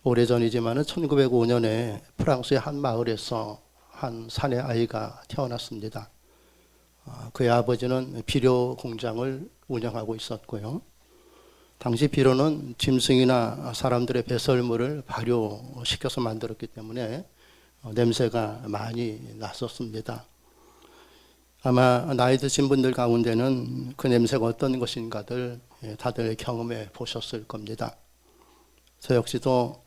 오래전이지만 1905년에 프랑스의 한 마을에서 한 사내 아이가 태어났습니다. 그의 아버지는 비료 공장을 운영하고 있었고요. 당시 비료는 짐승이나 사람들의 배설물을 발효시켜서 만들었기 때문에 냄새가 많이 났었습니다. 아마 나이 드신 분들 가운데는 그 냄새가 어떤 것인가들 다들 경험해 보셨을 겁니다. 저 역시도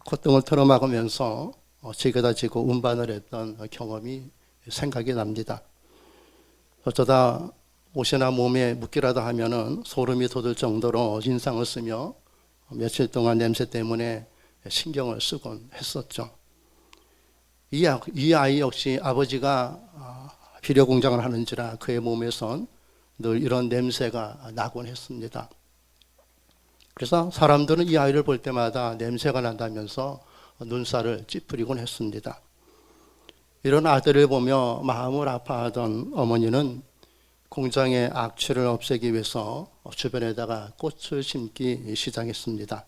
콧등을 털어막으면서 지게다 지고 운반을 했던 경험이 생각이 납니다. 어쩌다 옷이나 몸에 묻기라도 하면은 소름이 돋을 정도로 인상을 쓰며 며칠 동안 냄새 때문에 신경을 쓰곤 했었죠. 이 아이 역시 아버지가 비료 공장을 하는지라 그의 몸에선 늘 이런 냄새가 나곤 했습니다. 그래서 사람들은 이 아이를 볼 때마다 냄새가 난다면서 눈살을 찌푸리곤 했습니다. 이런 아들을 보며 마음을 아파하던 어머니는 공장의 악취를 없애기 위해서 주변에다가 꽃을 심기 시작했습니다.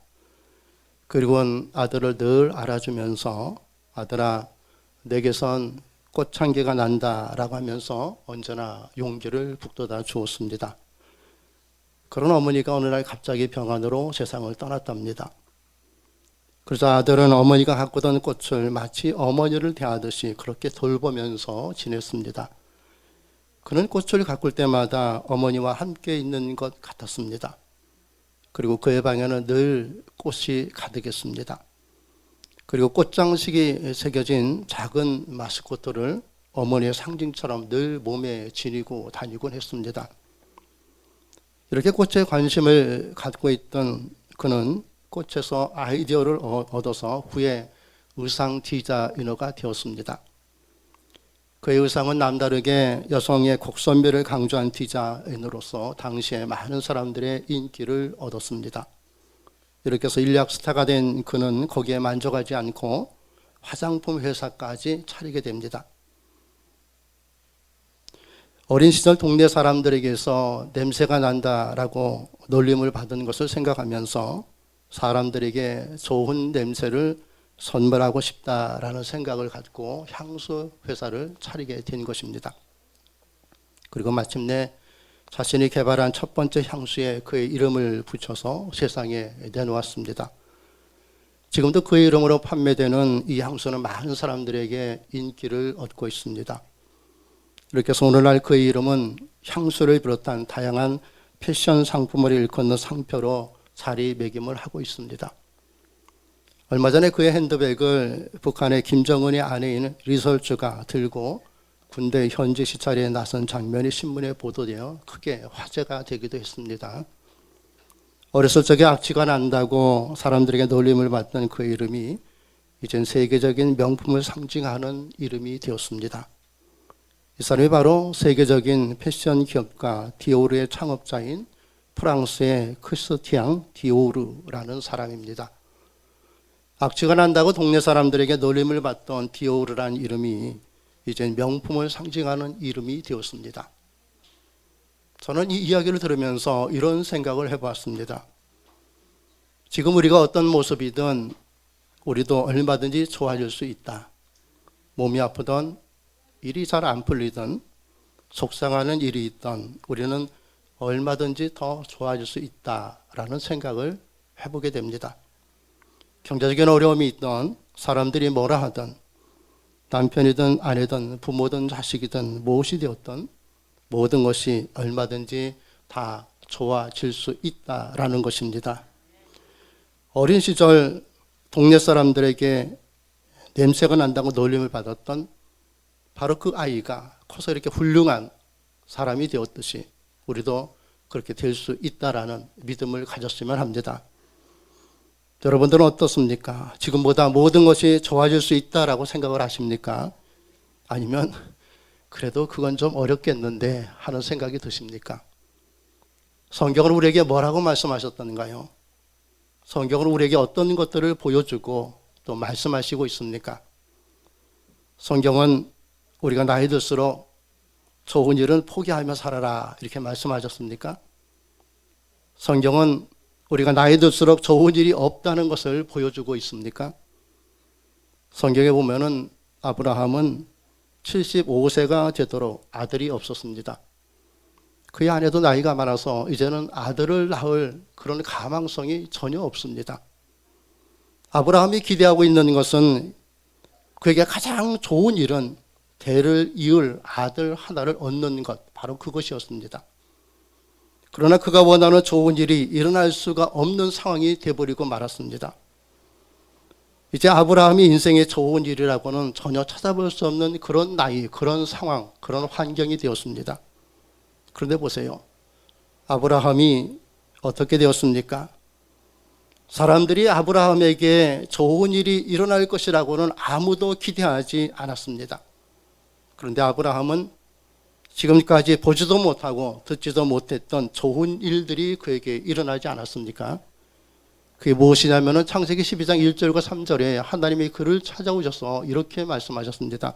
그리고는 아들을 늘 알아주면서 아들아 내게선 꽃향기가 난다라고 하면서 언제나 용기를 북돋아 주었습니다. 그런 어머니가 어느 날 갑자기 병환으로 세상을 떠났답니다. 그래서 아들은 어머니가 가꾸던 꽃을 마치 어머니를 대하듯이 그렇게 돌보면서 지냈습니다. 그는 꽃을 가꿀 때마다 어머니와 함께 있는 것 같았습니다. 그리고 그의 방에는 늘 꽃이 가득했습니다. 그리고 꽃장식이 새겨진 작은 마스코트를 어머니의 상징처럼 늘 몸에 지니고 다니곤 했습니다. 이렇게 꽃에 관심을 갖고 있던 그는 꽃에서 아이디어를 얻어서 후에 의상 디자이너가 되었습니다. 그의 의상은 남다르게 여성의 곡선미를 강조한 디자인으로서 당시에 많은 사람들의 인기를 얻었습니다. 이렇게 해서 인력 스타가 된 그는 거기에 만족하지 않고 화장품 회사까지 차리게 됩니다. 어린 시절 동네 사람들에게서 냄새가 난다라고 놀림을 받은 것을 생각하면서 사람들에게 좋은 냄새를 선물하고 싶다라는 생각을 갖고 향수 회사를 차리게 된 것입니다. 그리고 마침내 자신이 개발한 첫 번째 향수에 그의 이름을 붙여서 세상에 내놓았습니다. 지금도 그의 이름으로 판매되는 이 향수는 많은 사람들에게 인기를 얻고 있습니다. 이렇게 해서 오늘날 그의 이름은 향수를 비롯한 다양한 패션 상품을 일컫는 상표로 자리매김을 하고 있습니다. 얼마 전에 그의 핸드백을 북한의 김정은의 아내인 리설주가 들고 군대 현지 시찰에 나선 장면이 신문에 보도되어 크게 화제가 되기도 했습니다. 어렸을 적에 악취가 난다고 사람들에게 놀림을 받던 그 이름이 이젠 세계적인 명품을 상징하는 이름이 되었습니다. 이 사람이 바로 세계적인 패션 기업가 디오르의 창업자인 프랑스의 크리스티앙 디오르라는 사람입니다. 악취가 난다고 동네 사람들에게 놀림을 받던 디오르라는 이름이 이제 명품을 상징하는 이름이 되었습니다. 저는 이 이야기를 들으면서 이런 생각을 해봤습니다. 지금 우리가 어떤 모습이든 우리도 얼마든지 좋아질 수 있다. 몸이 아프던 일이 잘 안 풀리던 속상하는 일이 있던 우리는 얼마든지 더 좋아질 수 있다라는 생각을 해보게 됩니다. 경제적인 어려움이 있던 사람들이 뭐라 하든 남편이든 아내든 부모든 자식이든 무엇이 되었든 모든 것이 얼마든지 다 좋아질 수 있다라는 것입니다. 어린 시절 동네 사람들에게 냄새가 난다고 놀림을 받았던 바로 그 아이가 커서 이렇게 훌륭한 사람이 되었듯이 우리도 그렇게 될 수 있다라는 믿음을 가졌으면 합니다. 여러분들은 어떻습니까? 지금보다 모든 것이 좋아질 수 있다라고 생각을 하십니까? 아니면 그래도 그건 좀 어렵겠는데 하는 생각이 드십니까? 성경은 우리에게 뭐라고 말씀하셨던가요? 성경은 우리에게 어떤 것들을 보여주고 또 말씀하시고 있습니까? 성경은 우리가 나이 들수록 좋은 일은 포기하며 살아라 이렇게 말씀하셨습니까? 성경은 우리가 나이 들수록 좋은 일이 없다는 것을 보여주고 있습니까? 성경에 보면은 아브라함은 75세가 되도록 아들이 없었습니다. 그의 아내도 나이가 많아서 이제는 아들을 낳을 그런 가망성이 전혀 없습니다. 아브라함이 기대하고 있는 것은 그에게 가장 좋은 일은 대를 이을 아들 하나를 얻는 것, 바로 그것이었습니다. 그러나 그가 원하는 좋은 일이 일어날 수가 없는 상황이 되어버리고 말았습니다. 이제 아브라함이 인생의 좋은 일이라고는 전혀 찾아볼 수 없는 그런 나이, 그런 상황, 그런 환경이 되었습니다. 그런데 보세요. 아브라함이 어떻게 되었습니까? 사람들이 아브라함에게 좋은 일이 일어날 것이라고는 아무도 기대하지 않았습니다. 그런데 아브라함은 지금까지 보지도 못하고 듣지도 못했던 좋은 일들이 그에게 일어나지 않았습니까? 그게 무엇이냐면 창세기 12장 1절과 3절에 하나님이 그를 찾아오셔서 이렇게 말씀하셨습니다.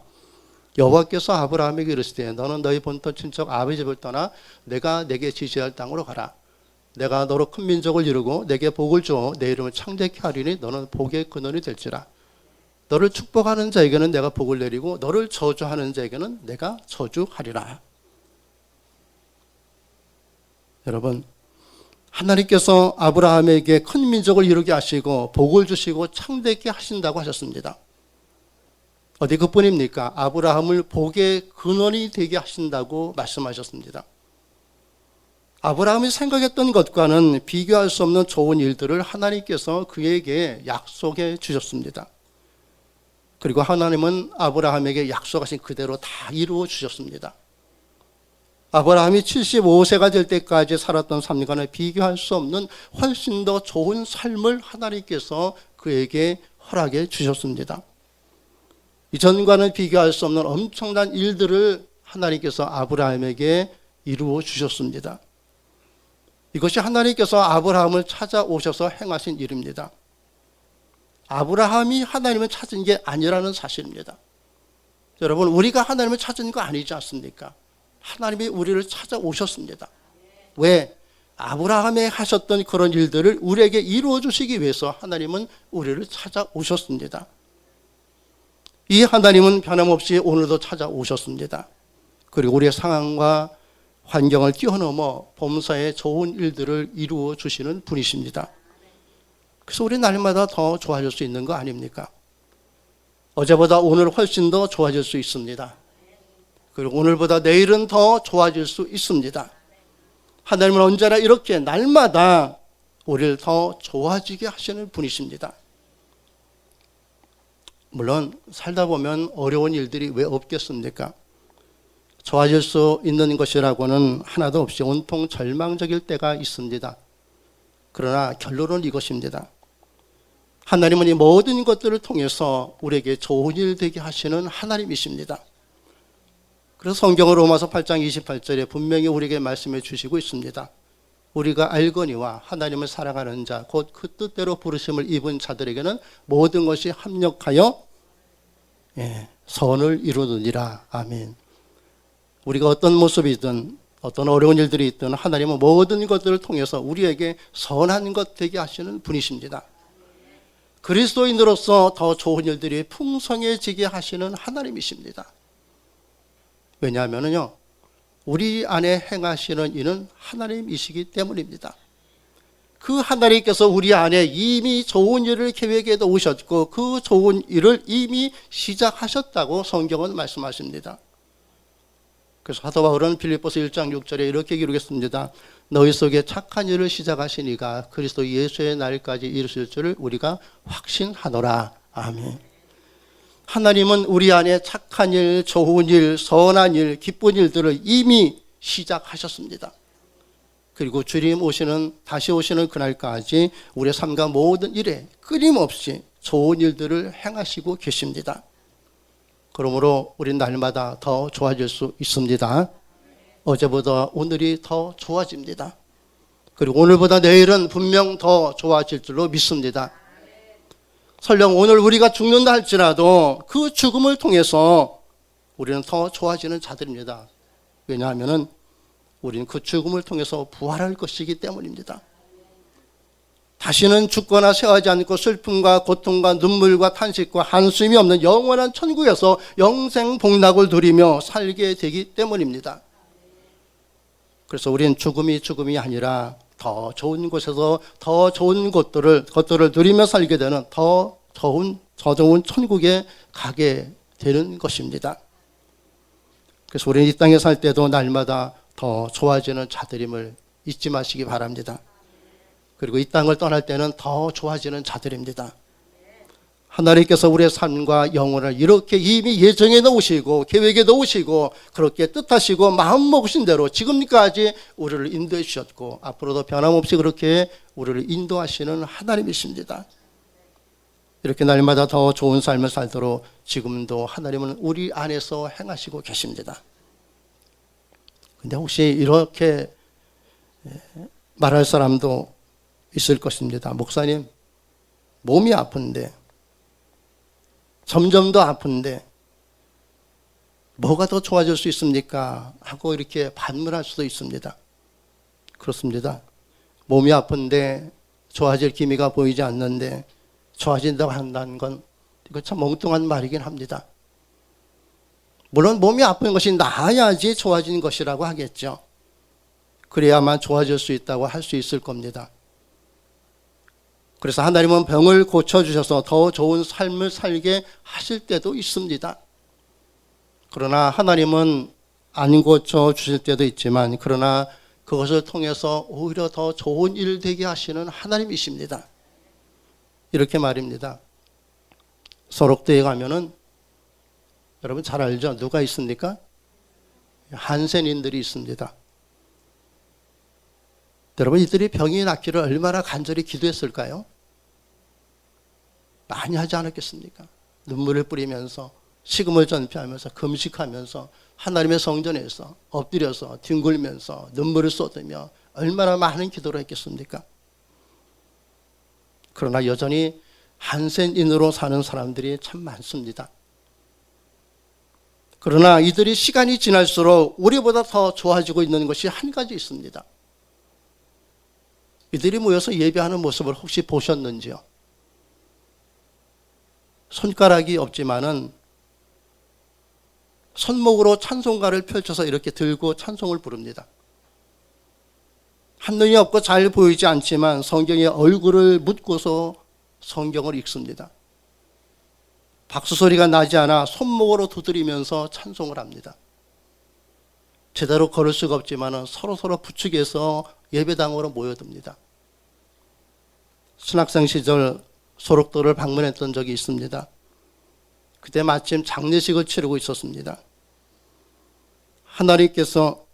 여호와께서 아브라함에게 이르시되 너는 너희 본토 친척 아버지 집을 떠나 내가 내게 지시할 땅으로 가라. 내가 너로 큰 민족을 이루고 내게 복을 주어 내 이름을 창대케 하리니 너는 복의 근원이 될지라. 너를 축복하는 자에게는 내가 복을 내리고 너를 저주하는 자에게는 내가 저주하리라. 여러분, 하나님께서 아브라함에게 큰 민족을 이루게 하시고 복을 주시고 창대케 하신다고 하셨습니다. 어디 그뿐입니까? 아브라함을 복의 근원이 되게 하신다고 말씀하셨습니다. 아브라함이 생각했던 것과는 비교할 수 없는 좋은 일들을 하나님께서 그에게 약속해 주셨습니다. 그리고 하나님은 아브라함에게 약속하신 그대로 다 이루어 주셨습니다. 아브라함이 75세가 될 때까지 살았던 삶과는 비교할 수 없는 훨씬 더 좋은 삶을 하나님께서 그에게 허락해 주셨습니다. 이전과는 비교할 수 없는 엄청난 일들을 하나님께서 아브라함에게 이루어 주셨습니다. 이것이 하나님께서 아브라함을 찾아오셔서 행하신 일입니다. 아브라함이 하나님을 찾은 게 아니라는 사실입니다. 여러분, 우리가 하나님을 찾은 거 아니지 않습니까? 하나님이 우리를 찾아오셨습니다. 왜? 아브라함에 하셨던 그런 일들을 우리에게 이루어 주시기 위해서 하나님은 우리를 찾아오셨습니다. 이 하나님은 변함없이 오늘도 찾아오셨습니다. 그리고 우리의 상황과 환경을 뛰어넘어 범사에 좋은 일들을 이루어 주시는 분이십니다. 그래서 우리 날마다 더 좋아질 수 있는 거 아닙니까? 어제보다 오늘 훨씬 더 좋아질 수 있습니다. 그리고 오늘보다 내일은 더 좋아질 수 있습니다. 하나님은 언제나 이렇게 날마다 우리를 더 좋아지게 하시는 분이십니다. 물론 살다 보면 어려운 일들이 왜 없겠습니까? 좋아질 수 있는 것이라고는 하나도 없이 온통 절망적일 때가 있습니다. 그러나 결론은 이것입니다. 하나님은 이 모든 것들을 통해서 우리에게 좋은 일 되게 하시는 하나님이십니다. 그래서 성경은 로마서 8장 28절에 분명히 우리에게 말씀해 주시고 있습니다. 우리가 알거니와 하나님을 사랑하는 자, 곧 그 뜻대로 부르심을 입은 자들에게는 모든 것이 합력하여 선을 이루느니라. 아멘. 우리가 어떤 모습이든 어떤 어려운 일들이 있든 하나님은 모든 것들을 통해서 우리에게 선한 것 되게 하시는 분이십니다. 그리스도인으로서 더 좋은 일들이 풍성해지게 하시는 하나님이십니다. 왜냐하면요, 우리 안에 행하시는 이는 하나님이시기 때문입니다. 그 하나님께서 우리 안에 이미 좋은 일을 계획해 놓으셨고 그 좋은 일을 이미 시작하셨다고 성경은 말씀하십니다. 그래서 사도 바울은 빌립보서 1장 6절에 이렇게 기록했습니다. 너희 속에 착한 일을 시작하신 이가 그리스도 예수의 날까지 이루실 줄을 우리가 확신하노라. 아멘. 하나님은 우리 안에 착한 일, 좋은 일, 선한 일, 기쁜 일들을 이미 시작하셨습니다. 그리고 주님 오시는, 다시 오시는 그날까지 우리의 삶과 모든 일에 끊임없이 좋은 일들을 행하시고 계십니다. 그러므로 우린 날마다 더 좋아질 수 있습니다. 어제보다 오늘이 더 좋아집니다. 그리고 오늘보다 내일은 분명 더 좋아질 줄로 믿습니다. 설령 오늘 우리가 죽는다 할지라도 그 죽음을 통해서 우리는 더 좋아지는 자들입니다. 왜냐하면 우리는 그 죽음을 통해서 부활할 것이기 때문입니다. 다시는 죽거나 쇠하지 않고 슬픔과 고통과 눈물과 탄식과 한숨이 없는 영원한 천국에서 영생 복락을 누리며 살게 되기 때문입니다. 그래서 우리는 죽음이 아니라 더 좋은 곳에서 더 좋은 것들을 누리며 살게 되는 더 좋은 천국에 가게 되는 것입니다. 그래서 우리는 이 땅에 살 때도 날마다 더 좋아지는 자들임을 잊지 마시기 바랍니다. 그리고 이 땅을 떠날 때는 더 좋아지는 자들입니다. 하나님께서 우리의 삶과 영혼을 이렇게 이미 예정해 놓으시고 계획에 놓으시고 그렇게 뜻하시고 마음 먹으신 대로 지금까지 우리를 인도해 주셨고 앞으로도 변함없이 그렇게 우리를 인도하시는 하나님이십니다. 이렇게 날마다 더 좋은 삶을 살도록 지금도 하나님은 우리 안에서 행하시고 계십니다. 근데 혹시 이렇게 말할 사람도 있을 것입니다. 목사님, 몸이 아픈데, 점점 더 아픈데, 뭐가 더 좋아질 수 있습니까? 하고 이렇게 반문할 수도 있습니다. 그렇습니다. 몸이 아픈데 좋아질 기미가 보이지 않는데 좋아진다고 한다는 건 이거 참 멍뚱한 말이긴 합니다. 물론 몸이 아픈 것이 나아야지 좋아지는 것이라고 하겠죠. 그래야만 좋아질 수 있다고 할 수 있을 겁니다. 그래서 하나님은 병을 고쳐주셔서 더 좋은 삶을 살게 하실 때도 있습니다. 그러나 하나님은 안 고쳐주실 때도 있지만 그러나 그것을 통해서 오히려 더 좋은 일 되게 하시는 하나님이십니다. 이렇게 말입니다. 소록대에 가면은 여러분 잘 알죠? 누가 있습니까? 한센인들이 있습니다. 여러분 이들이 병이 낫기를 얼마나 간절히 기도했을까요? 많이 하지 않았겠습니까? 눈물을 뿌리면서 식음을 전폐하면서 금식하면서 하나님의 성전에서 엎드려서 뒹굴면서 눈물을 쏟으며 얼마나 많은 기도를 했겠습니까? 그러나 여전히 한센인으로 사는 사람들이 참 많습니다. 그러나 이들이 시간이 지날수록 우리보다 더 좋아지고 있는 것이 한 가지 있습니다. 이들이 모여서 예배하는 모습을 혹시 보셨는지요? 손가락이 없지만은 손목으로 찬송가를 펼쳐서 이렇게 들고 찬송을 부릅니다. 한눈이 없고 잘 보이지 않지만 성경에 얼굴을 묻고서 성경을 읽습니다. 박수 소리가 나지 않아 손목으로 두드리면서 찬송을 합니다. 제대로 걸을 수가 없지만 서로 부축해서 예배당으로 모여듭니다. 신학생 시절 소록도를 방문했던 적이 있습니다. 그때 마침 장례식을 치르고 있었습니다. 하나님께서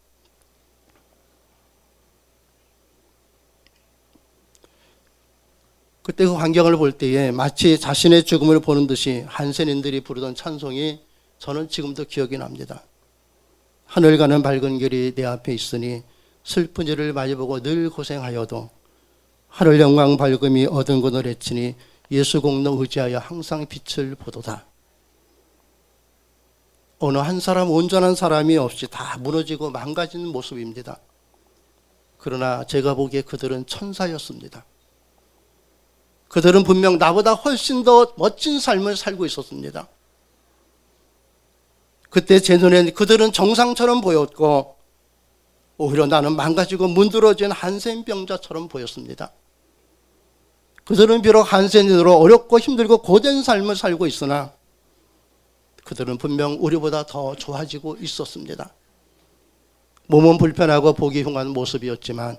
그때 그 광경을 볼 때에 마치 자신의 죽음을 보는 듯이 한센인들이 부르던 찬송이 저는 지금도 기억이 납니다. 하늘 가는 밝은 길이 내 앞에 있으니 슬픈 일을 많이 보고 늘 고생하여도 하늘 영광 밝음이 얻은 곳을 외치니 예수 공로 의지하여 항상 빛을 보도다. 어느 한 사람 온전한 사람이 없이 다 무너지고 망가진 모습입니다. 그러나 제가 보기에 그들은 천사였습니다. 그들은 분명 나보다 훨씬 더 멋진 삶을 살고 있었습니다. 그때 제 눈엔 그들은 정상처럼 보였고 오히려 나는 망가지고 문드러진 한센병자처럼 보였습니다. 그들은 비록 한센인으로 어렵고 힘들고 고된 삶을 살고 있으나 그들은 분명 우리보다 더 좋아지고 있었습니다. 몸은 불편하고 보기 흉한 모습이었지만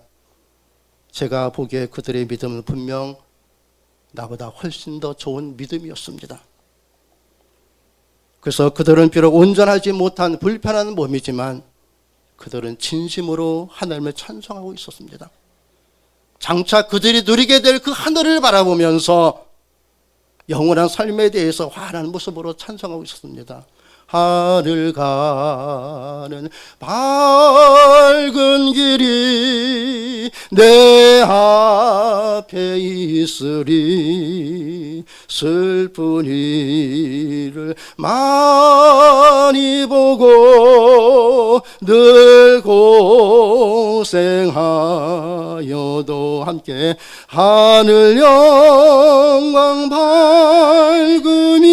제가 보기에 그들의 믿음은 분명 나보다 훨씬 더 좋은 믿음이었습니다. 그래서 그들은 비록 온전하지 못한 불편한 몸이지만 그들은 진심으로 하나님을 찬송하고 있었습니다. 장차 그들이 누리게 될 그 하늘을 바라보면서 영원한 삶에 대해서 환한 모습으로 찬송하고 있었습니다. 하늘 가는 밝은 길이 내 앞에 있으리 슬픈 일을 많이 보고 늘 고생하여 하여도 함께 하늘 영광 밝으니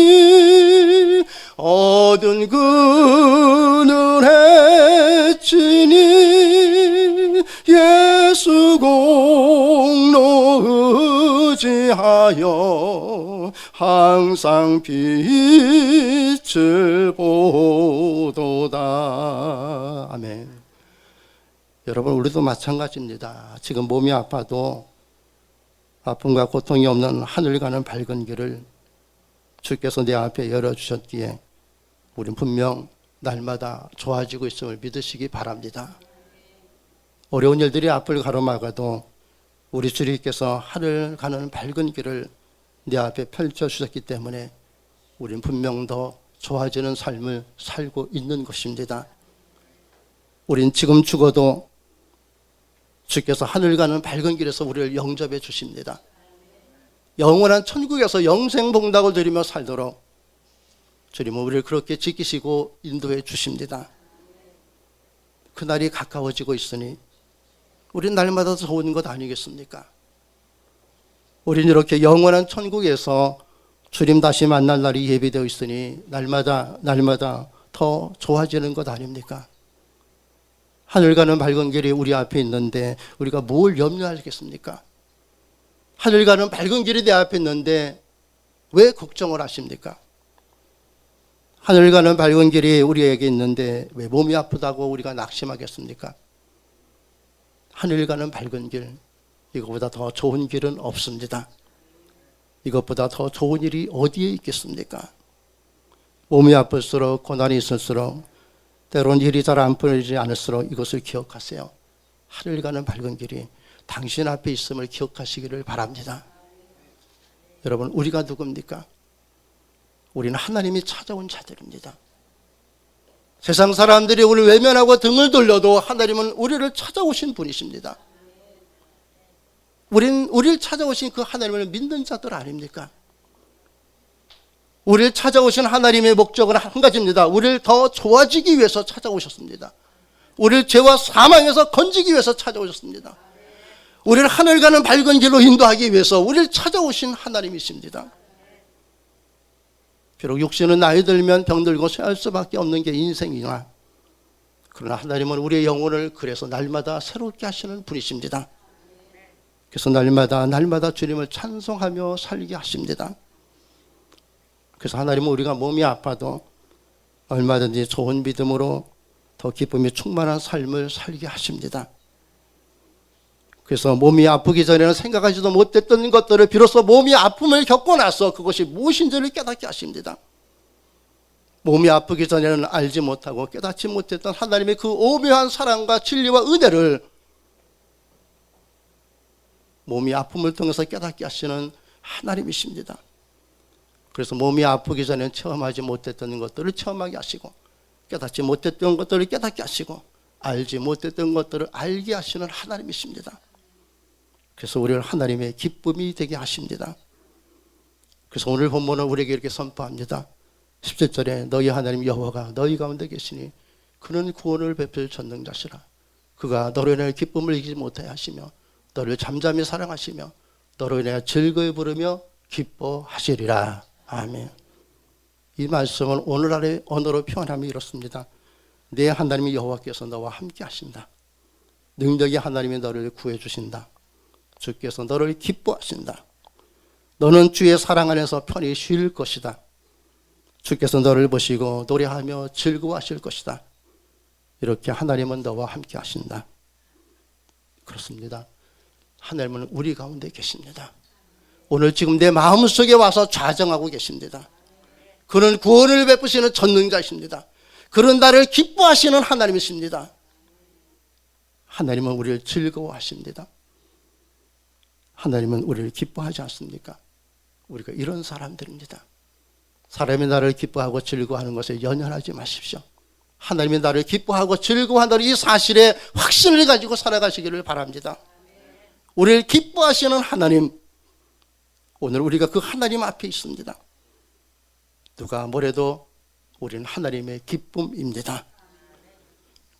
어두운 그늘 해치니 예수 공로 의지하여 항상 빛을 보도다. 아멘. 여러분, 우리도 마찬가지입니다. 지금 몸이 아파도 아픔과 고통이 없는 하늘 가는 밝은 길을 주께서 내 앞에 열어주셨기에 우린 분명 날마다 좋아지고 있음을 믿으시기 바랍니다. 어려운 일들이 앞을 가로막아도 우리 주님께서 하늘 가는 밝은 길을 내 앞에 펼쳐주셨기 때문에 우린 분명 더 좋아지는 삶을 살고 있는 것입니다. 우린 지금 죽어도 주께서 하늘 가는 밝은 길에서 우리를 영접해 주십니다. 영원한 천국에서 영생복락을 누리며 살도록 주님은 우리를 그렇게 지키시고 인도해 주십니다. 그날이 가까워지고 있으니 우린 날마다 좋은 것 아니겠습니까? 우린 이렇게 영원한 천국에서 주님 다시 만날 날이 예비되어 있으니 날마다 더 좋아지는 것 아닙니까? 하늘 가는 밝은 길이 우리 앞에 있는데 우리가 뭘 염려하겠습니까? 하늘 가는 밝은 길이 내 앞에 있는데 왜 걱정을 하십니까? 하늘 가는 밝은 길이 우리에게 있는데 왜 몸이 아프다고 우리가 낙심하겠습니까? 하늘 가는 밝은 길, 이것보다 더 좋은 길은 없습니다. 이것보다 더 좋은 일이 어디에 있겠습니까? 몸이 아플수록 고난이 있을수록 때론 일이 잘 안 풀리지 않을수록 이것을 기억하세요. 하늘 가는 밝은 길이 당신 앞에 있음을 기억하시기를 바랍니다. 여러분, 우리가 누굽니까? 우리는 하나님이 찾아온 자들입니다. 세상 사람들이 우리를 외면하고 등을 돌려도 하나님은 우리를 찾아오신 분이십니다. 우리를 찾아오신 그 하나님을 믿는 자들 아닙니까? 우리를 찾아오신 하나님의 목적은 한 가지입니다. 우리를 더 좋아지기 위해서 찾아오셨습니다. 우리를 죄와 사망에서 건지기 위해서 찾아오셨습니다. 우리를 하늘 가는 밝은 길로 인도하기 위해서 우리를 찾아오신 하나님이십니다. 비록 육신은 나이 들면 병들고 쇠할 수밖에 없는 게 인생이나 그러나 하나님은 우리의 영혼을 그래서 날마다 새롭게 하시는 분이십니다. 그래서 날마다 주님을 찬송하며 살게 하십니다. 그래서 하나님은 우리가 몸이 아파도 얼마든지 좋은 믿음으로 더 기쁨이 충만한 삶을 살게 하십니다. 그래서 몸이 아프기 전에는 생각하지도 못했던 것들을 비로소 몸이 아픔을 겪고 나서 그것이 무엇인지를 깨닫게 하십니다. 몸이 아프기 전에는 알지 못하고 깨닫지 못했던 하나님의 그 오묘한 사랑과 진리와 은혜를 몸이 아픔을 통해서 깨닫게 하시는 하나님이십니다. 그래서 몸이 아프기 전에는 체험하지 못했던 것들을 체험하게 하시고 깨닫지 못했던 것들을 깨닫게 하시고 알지 못했던 것들을 알게 하시는 하나님이십니다. 그래서 우리를 하나님의 기쁨이 되게 하십니다. 그래서 오늘 본문은 우리에게 이렇게 선포합니다. 17절에 너희 하나님 여호와가 너희 가운데 계시니 그는 구원을 베풀 전능자시라. 그가 너로 인하여 기쁨을 이기지 못하게 하시며 너를 잠잠히 사랑하시며 너로 인하여 즐거이 부르며 기뻐하시리라. 아멘. 이 말씀은 오늘날의 언어로 표현하면 이렇습니다. 내 하나님 여호와께서 너와 함께 하신다. 능력의 하나님이 너를 구해 주신다. 주께서 너를 기뻐하신다. 너는 주의 사랑 안에서 편히 쉴 것이다. 주께서 너를 보시고 노래하며 즐거워하실 것이다. 이렇게 하나님은 너와 함께 하신다. 그렇습니다. 하나님은 우리 가운데 계십니다. 오늘 지금 내 마음속에 와서 좌정하고 계십니다. 그는 구원을 베푸시는 전능자이십니다. 그는 나를 기뻐하시는 하나님이십니다. 하나님은 우리를 즐거워하십니다. 하나님은 우리를 기뻐하지 않습니까? 우리가 이런 사람들입니다. 사람이 나를 기뻐하고 즐거워하는 것에 연연하지 마십시오. 하나님이 나를 기뻐하고 즐거워한다는 이 사실에 확신을 가지고 살아가시기를 바랍니다. 우리를 기뻐하시는 하나님, 오늘 우리가 그 하나님 앞에 있습니다. 누가 뭐래도 우리는 하나님의 기쁨입니다.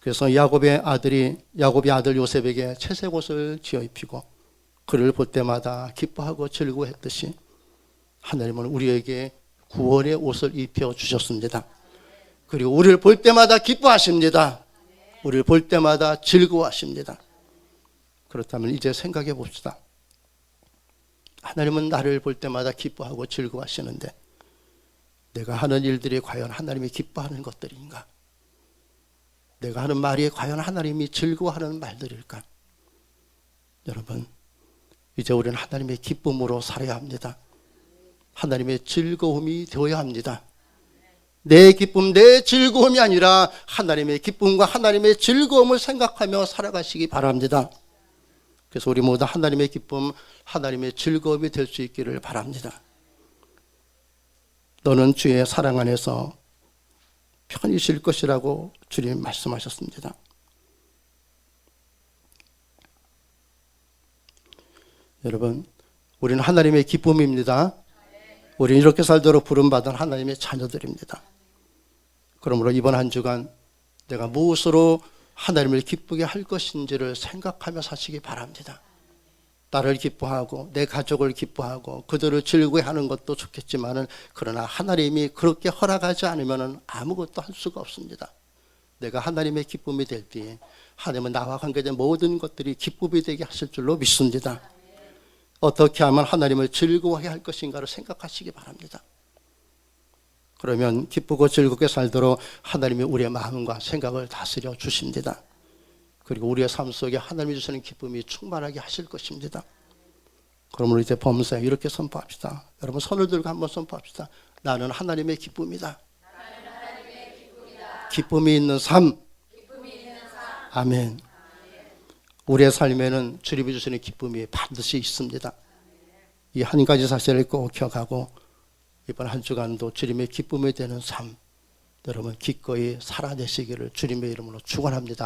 그래서 야곱의 아들 요셉에게 채색 옷을 지어 입히고 그를 볼 때마다 기뻐하고 즐거워했듯이 하나님은 우리에게 구원의 옷을 입혀 주셨습니다. 그리고 우리를 볼 때마다 기뻐하십니다. 우리를 볼 때마다 즐거워하십니다. 그렇다면 이제 생각해 봅시다. 하나님은 나를 볼 때마다 기뻐하고 즐거워하시는데 내가 하는 일들이 과연 하나님이 기뻐하는 것들인가? 내가 하는 말이 과연 하나님이 즐거워하는 말들일까? 여러분, 이제 우리는 하나님의 기쁨으로 살아야 합니다. 하나님의 즐거움이 되어야 합니다. 내 기쁨, 내 즐거움이 아니라 하나님의 기쁨과 하나님의 즐거움을 생각하며 살아가시기 바랍니다. 그래서 우리 모두 하나님의 기쁨, 하나님의 즐거움이 될 수 있기를 바랍니다. 너는 주의 사랑 안에서 편히 쉴 것이라고 주님 말씀하셨습니다. 여러분, 우리는 하나님의 기쁨입니다. 우리는 이렇게 살도록 부름받은 하나님의 자녀들입니다. 그러므로 이번 한 주간 내가 무엇으로 하나님을 기쁘게 할 것인지를 생각하며 사시기 바랍니다. 나를 기뻐하고 내 가족을 기뻐하고 그들을 즐거워하는 것도 좋겠지만은 그러나 하나님이 그렇게 허락하지 않으면 아무것도 할 수가 없습니다. 내가 하나님의 기쁨이 될 때에 하나님은 나와 관계된 모든 것들이 기쁨이 되게 하실 줄로 믿습니다. 어떻게 하면 하나님을 즐거워해야 할 것인가를 생각하시기 바랍니다. 그러면 기쁘고 즐겁게 살도록 하나님이 우리의 마음과 생각을 다스려 주십니다. 그리고 우리의 삶 속에 하나님이 주시는 기쁨이 충만하게 하실 것입니다. 그러므로 이제 범사에 이렇게 선포합시다. 여러분 손을 들고 한번 선포합시다. 나는 하나님의 기쁨이다. 기쁨이 있는 삶. 아멘. 우리의 삶에는 주님이 주시는 기쁨이 반드시 있습니다. 이 한 가지 사실을 꼭 기억하고 이번 한 주간도 주님의 기쁨이 되는 삶 여러분 기꺼이 살아내시기를 주님의 이름으로 축원합니다.